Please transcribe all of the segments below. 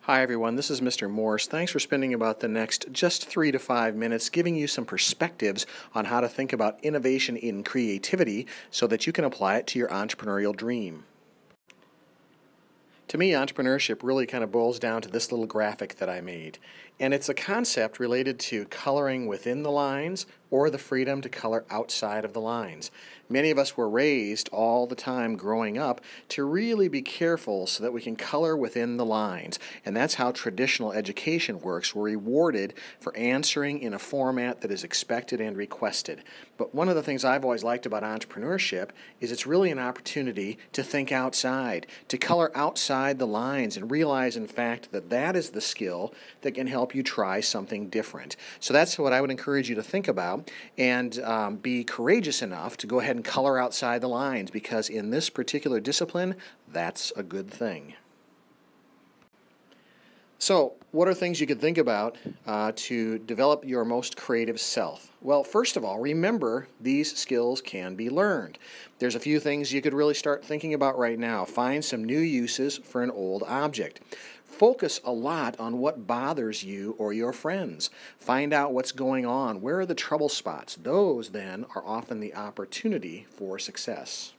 Hi everyone, this is Mr. Morse. Thanks for spending about the next just 3 to 5 minutes giving you some perspectives on how to think about innovation in creativity so that you can apply it to your entrepreneurial dream. To me, entrepreneurship really kind of boils down to this little graphic that I made. And it's a concept related to coloring within the lines or the freedom to color outside of the lines. Many of us were raised all the time growing up to really be careful so that we can color within the lines. And that's how traditional education works. We're rewarded for answering in a format that is expected and requested. But one of the things I've always liked about entrepreneurship is it's really an opportunity to think outside, to color outside the lines and realize, in fact, that that is the skill that can help you try something different. So that's what I would encourage you to think about and be courageous enough to go ahead and color outside the lines, because in this particular discipline, that's a good thing. So, what are things you could think about to develop your most creative self? Well, first of all, remember these skills can be learned. There's a few things you could really start thinking about right now. Find some new uses for an old object. Focus a lot on what bothers you or your friends. Find out what's going on. Where are the trouble spots? Those, then, are often the opportunity for success.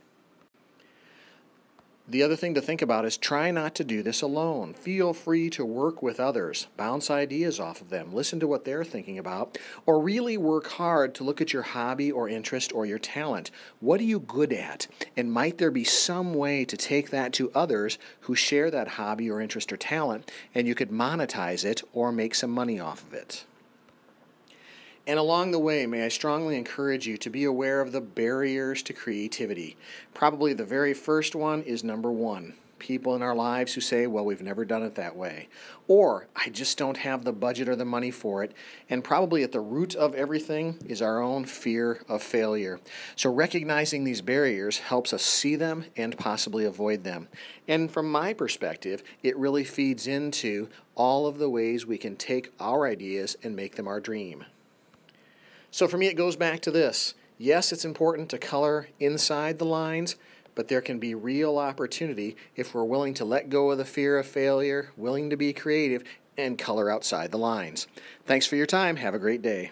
The other thing to think about is try not to do this alone. Feel free to work with others, bounce ideas off of them, listen to what they're thinking about, or really work hard to look at your hobby or interest or your talent. What are you good at? And might there be some way to take that to others who share that hobby or interest or talent, and you could monetize it or make some money off of it? And along the way, may I strongly encourage you to be aware of the barriers to creativity. Probably the very first one is number one. People in our lives who say, well, we've never done it that way. Or, I just don't have the budget or the money for it. And probably at the root of everything is our own fear of failure. So recognizing these barriers helps us see them and possibly avoid them. And from my perspective, it really feeds into all of the ways we can take our ideas and make them our dream. So for me, it goes back to this. Yes, it's important to color inside the lines, but there can be real opportunity if we're willing to let go of the fear of failure, willing to be creative, and color outside the lines. Thanks for your time. Have a great day.